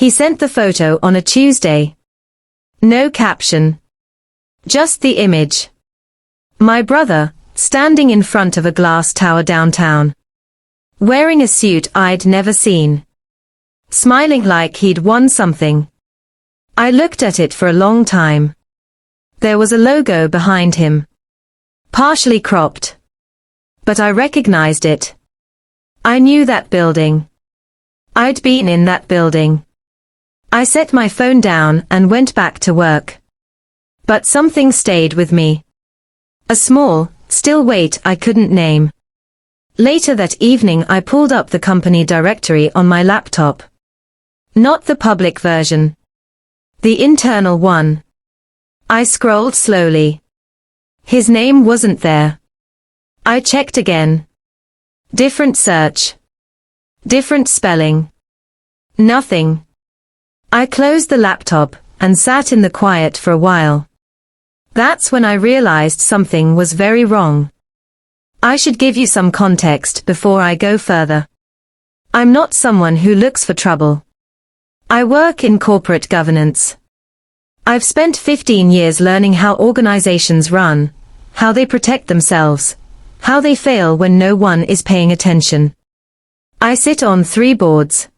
He sent the photo on a Tuesday. No caption. Just the image. My brother, standing in front of a glass tower downtown. Wearing a suit I'd never seen. Smiling like he'd won something. I looked at it for a long time. There was a logo behind him. Partially cropped. But I recognized it. I knew that building. I'd been in that building. I set my phone down and went back to work. But something stayed with me. A small, still weight I couldn't name. Later that evening I pulled up the company directory on my laptop. Not the public version. The internal one. I scrolled slowly. His name wasn't there. I checked again. Different search. Different spelling. Nothing. I closed the laptop and sat in the quiet for a while. That's when I realized something was very wrong. I should give you some context before I go further. I'm not someone who looks for trouble. I work in corporate governance. I've spent 15 years learning how organizations run, how they protect themselves, how they fail when no one is paying attention. I sit on 3 boards.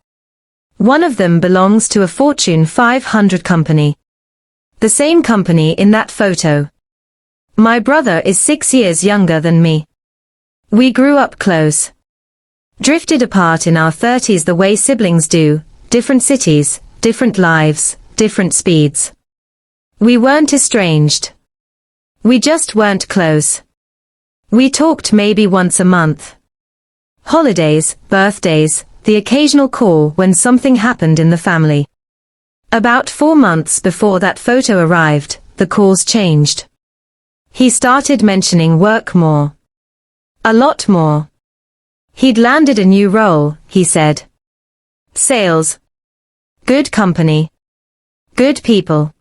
One of them belongs to a Fortune 500 company. The same company in that photo. My brother is 6 years younger than me. We grew up close. Drifted apart in our 30s the way siblings do, different cities, different lives, different speeds. We weren't estranged. We just weren't close. We talked maybe once a month. Holidays, birthdays, the occasional call when something happened in the family. About 4 months before that photo arrived, the calls changed. He started mentioning work more. A lot more. He'd landed a new role, he said. Sales. Good company. Good people.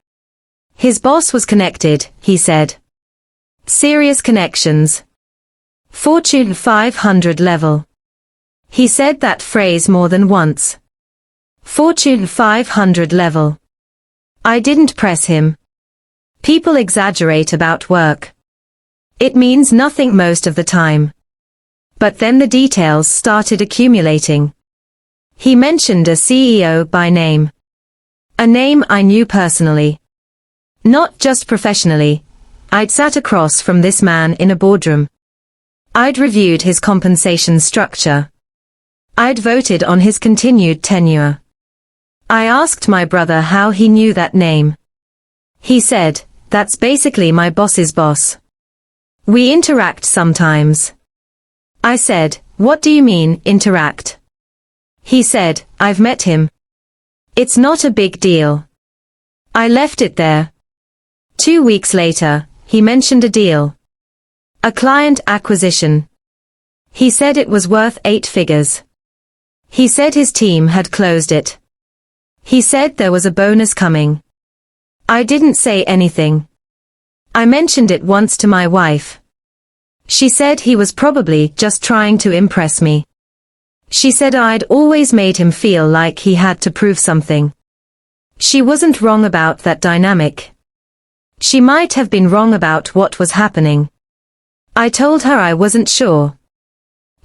His boss was connected, he said. Serious connections. Fortune 500 level. He said that phrase more than once. Fortune 500 level. I didn't press him. People exaggerate about work. It means nothing most of the time. But then the details started accumulating. He mentioned a CEO by name. A name I knew personally. Not just professionally. I'd sat across from this man in a boardroom. I'd reviewed his compensation structure. I'd voted on his continued tenure. I asked my brother how he knew that name. He said, "That's basically my boss's boss. We interact sometimes." I said, "What do you mean, interact?" He said, "I've met him. It's not a big deal." I left it there. 2 weeks later, he mentioned a deal. A client acquisition. He said it was worth 8 figures. He said his team had closed it. He said there was a bonus coming. I didn't say anything. I mentioned it once to my wife. She said he was probably just trying to impress me. She said I'd always made him feel like he had to prove something. She wasn't wrong about that dynamic. She might have been wrong about what was happening. I told her I wasn't sure.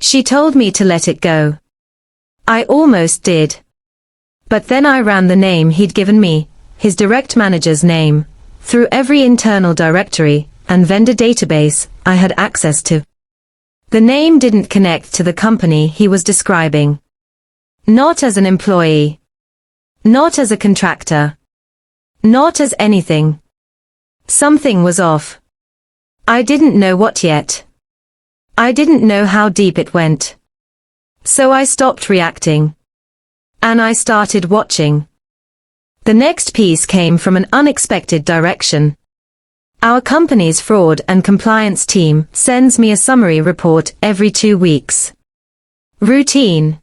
She told me to let it go. I almost did. But then I ran the name he'd given me, his direct manager's name, through every internal directory and vendor database I had access to. The name didn't connect to the company he was describing. Not as an employee. Not as a contractor. Not as anything. Something was off. I didn't know what yet. I didn't know how deep it went. So I stopped reacting. And I started watching. The next piece came from an unexpected direction. Our company's fraud and compliance team sends me a summary report every 2 weeks. Routine.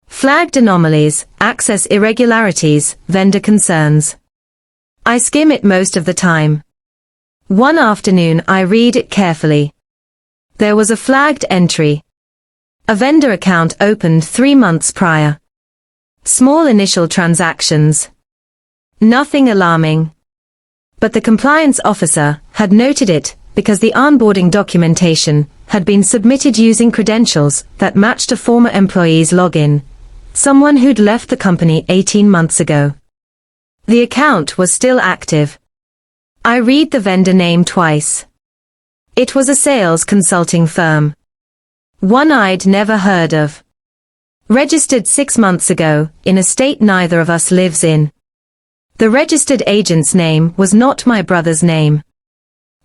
Flagged anomalies, access irregularities, vendor concerns. I skim it most of the time. One afternoon I read it carefully. There was a flagged entry. A vendor account opened 3 months prior. Small initial transactions. Nothing alarming. But the compliance officer had noted it because the onboarding documentation had been submitted using credentials that matched a former employee's login, someone who'd left the company 18 months ago. The account was still active. I read the vendor name twice. It was a sales consulting firm. One I'd never heard of. Registered 6 months ago, in a state neither of us lives in. The registered agent's name was not my brother's name.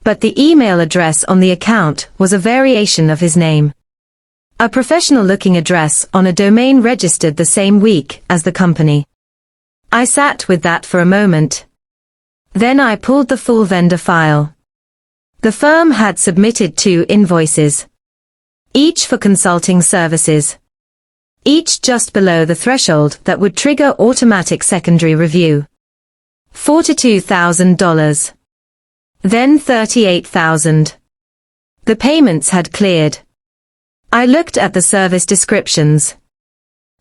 But the email address on the account was a variation of his name. A professional-looking address on a domain registered the same week as the company. I sat with that for a moment. Then I pulled the full vendor file. The firm had submitted 2 invoices. Each for consulting services. Each just below the threshold that would trigger automatic secondary review. $42,000. Then $38,000. The payments had cleared. I looked at the service descriptions.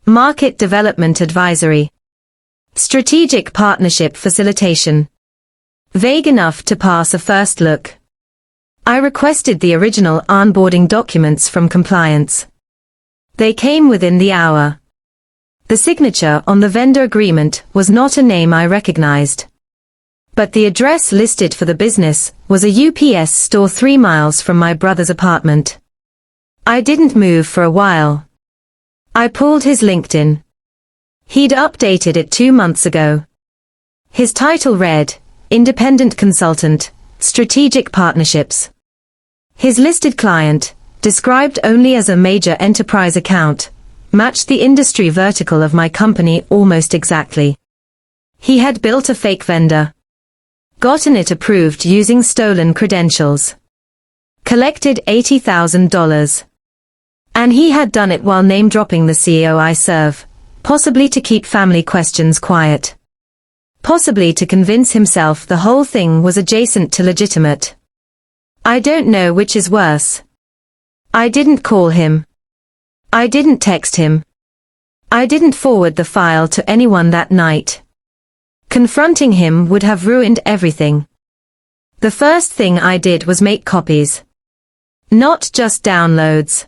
Market Development Advisory. Strategic Partnership Facilitation. Vague enough to pass a first look. I requested the original onboarding documents from compliance. They came within the hour. The signature on the vendor agreement was not a name I recognized. But the address listed for the business was a UPS store 3 miles from my brother's apartment. I didn't move for a while. I pulled his LinkedIn. He'd updated it 2 months ago. His title read, Independent Consultant, Strategic Partnerships. His listed client, described only as a major enterprise account, matched the industry vertical of my company almost exactly. He had built a fake vendor. Gotten it approved using stolen credentials. Collected $80,000. And he had done it while name-dropping the CEO I serve, possibly to keep family questions quiet. Possibly to convince himself the whole thing was adjacent to legitimate. I don't know which is worse. I didn't call him. I didn't text him. I didn't forward the file to anyone that night. Confronting him would have ruined everything. The first thing I did was make copies. Not just downloads.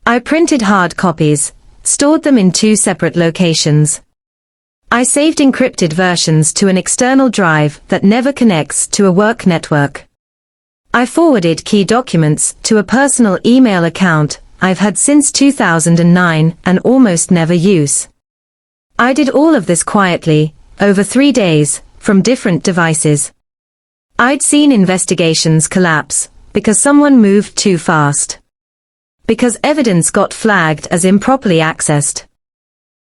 I printed hard copies, stored them in 2 separate locations. I saved encrypted versions to an external drive that never connects to a work network. I forwarded key documents to a personal email account I've had since 2009 and almost never use. I did all of this quietly, over 3 days, from different devices. I'd seen investigations collapse, because someone moved too fast. Because evidence got flagged as improperly accessed.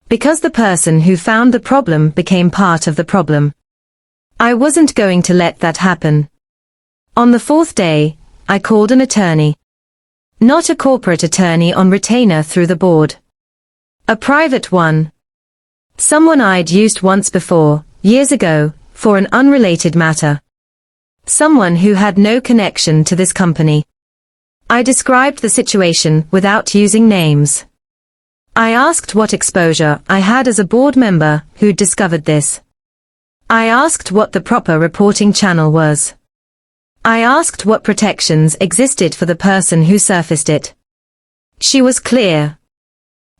Because the person who found the problem became part of the problem. I wasn't going to let that happen. On the 4th day, I called an attorney. Not a corporate attorney on retainer through the board. A private one. Someone I'd used once before, years ago, for an unrelated matter. Someone who had no connection to this company. I described the situation without using names. I asked what exposure I had as a board member who'd discovered this. I asked what the proper reporting channel was. I asked what protections existed for the person who surfaced it. She was clear.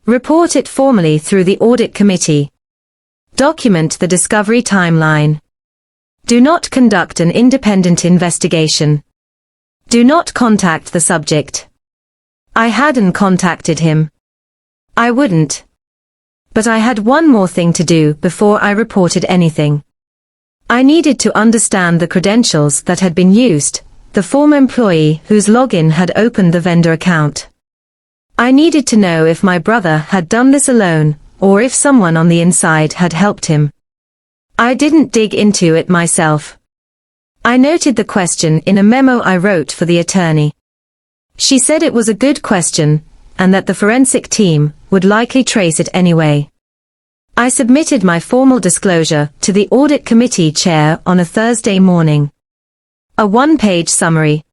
Report it formally through the audit committee. Document the discovery timeline. Do not conduct an independent investigation. Do not contact the subject. I hadn't contacted him. I wouldn't. But I had one more thing to do before I reported anything. I needed to understand the credentials that had been used, the former employee whose login had opened the vendor account. I needed to know if my brother had done this alone, or if someone on the inside had helped him. I didn't dig into it myself. I noted the question in a memo I wrote for the attorney. She said it was a good question, and that the forensic team would likely trace it anyway. I submitted my formal disclosure to the audit committee chair on a Thursday morning. A 1-page summary.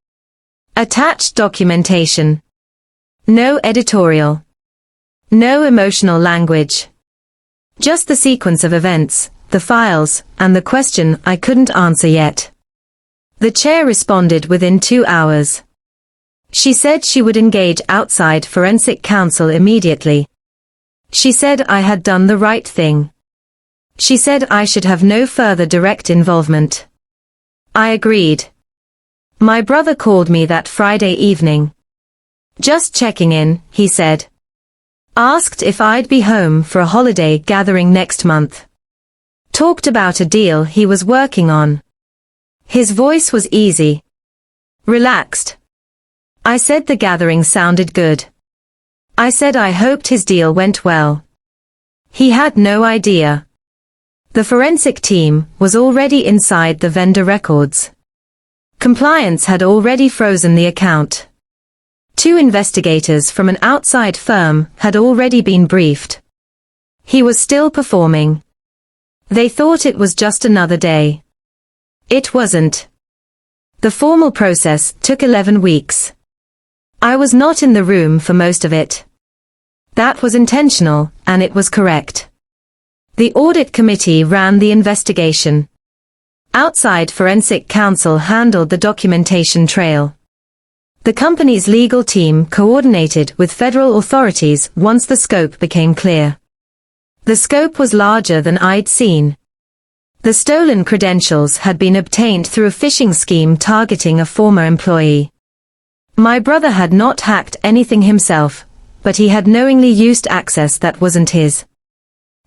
Attached documentation. No editorial. No emotional language. Just the sequence of events, the files, and the question I couldn't answer yet. The chair responded within 2 hours. She said she would engage outside forensic counsel immediately. She said I had done the right thing. She said I should have no further direct involvement. I agreed. My brother called me that Friday evening. Just checking in, he said. Asked if I'd be home for a holiday gathering next month. Talked about a deal he was working on. His voice was easy. Relaxed. I said the gathering sounded good. I said I hoped his deal went well. He had no idea. The forensic team was already inside the vendor records. Compliance had already frozen the account. 2 investigators from an outside firm had already been briefed. He was still performing. They thought it was just another day. It wasn't. The formal process took 11 weeks. I was not in the room for most of it. That was intentional, and it was correct. The audit committee ran the investigation. Outside forensic counsel handled the documentation trail. The company's legal team coordinated with federal authorities once the scope became clear. The scope was larger than I'd seen. The stolen credentials had been obtained through a phishing scheme targeting a former employee. My brother had not hacked anything himself, but he had knowingly used access that wasn't his.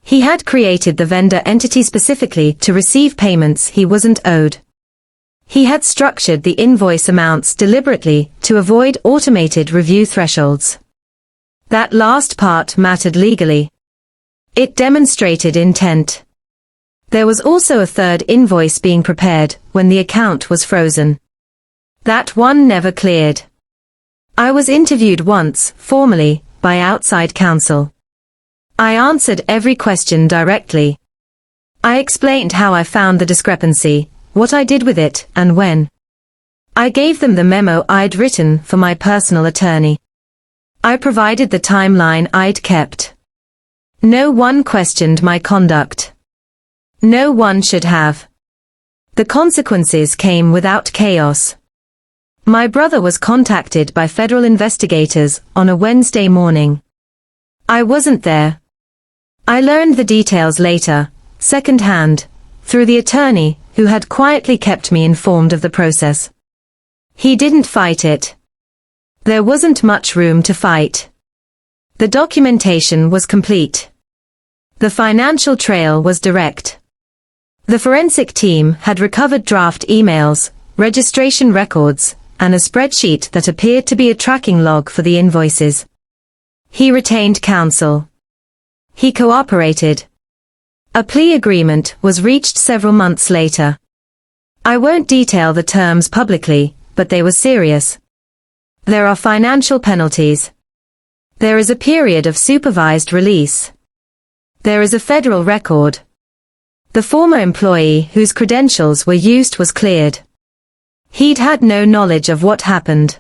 He had created the vendor entity specifically to receive payments he wasn't owed. He had structured the invoice amounts deliberately to avoid automated review thresholds. That last part mattered legally. It demonstrated intent. There was also a third invoice being prepared when the account was frozen. That one never cleared. I was interviewed once, formally, by outside counsel. I answered every question directly. I explained how I found the discrepancy, what I did with it, and when. I gave them the memo I'd written for my personal attorney. I provided the timeline I'd kept. No one questioned my conduct. No one should have. The consequences came without chaos. My brother was contacted by federal investigators on a Wednesday morning. I wasn't there. I learned the details later, second-hand, through the attorney who had quietly kept me informed of the process. He didn't fight it. There wasn't much room to fight. The documentation was complete. The financial trail was direct. The forensic team had recovered draft emails, registration records, and a spreadsheet that appeared to be a tracking log for the invoices. He retained counsel. He cooperated. A plea agreement was reached several months later. I won't detail the terms publicly, but they were serious. There are financial penalties. There is a period of supervised release. There is a federal record. The former employee whose credentials were used was cleared. He'd had no knowledge of what happened.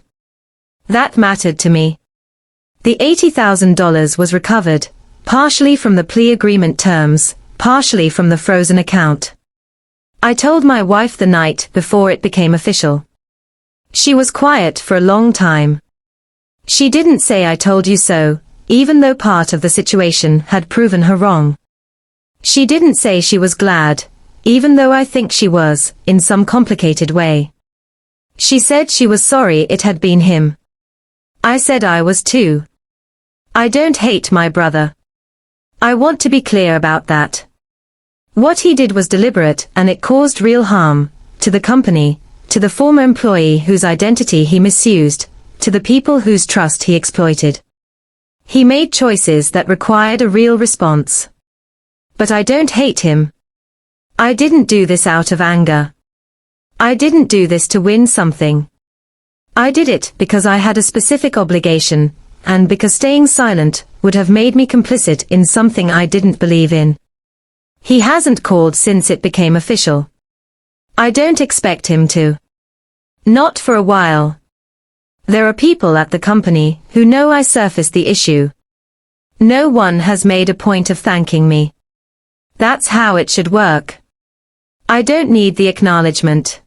That mattered to me. The $80,000 was recovered, partially from the plea agreement terms, partially from the frozen account. I told my wife the night before it became official. She was quiet for a long time. She didn't say I told you so, even though part of the situation had proven her wrong. She didn't say she was glad, even though I think she was, in some complicated way. She said she was sorry it had been him. I said I was too. I don't hate my brother. I want to be clear about that. What he did was deliberate and it caused real harm, to the company, to the former employee whose identity he misused, to the people whose trust he exploited. He made choices that required a real response. But I don't hate him. I didn't do this out of anger. I didn't do this to win something. I did it because I had a specific obligation, and because staying silent would have made me complicit in something I didn't believe in. He hasn't called since it became official. I don't expect him to. Not for a while. There are people at the company who know I surfaced the issue. No one has made a point of thanking me. That's how it should work. I don't need the acknowledgement.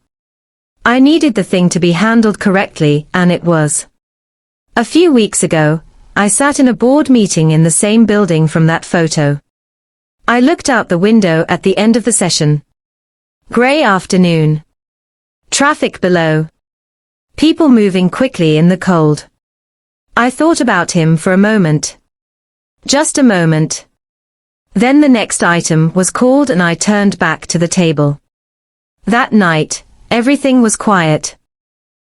I needed the thing to be handled correctly, and it was. A few weeks ago, I sat in a board meeting in the same building from that photo. I looked out the window at the end of the session. Grey afternoon. Traffic below. People moving quickly in the cold. I thought about him for a moment. Just a moment. Then the next item was called and I turned back to the table. That night, everything was quiet.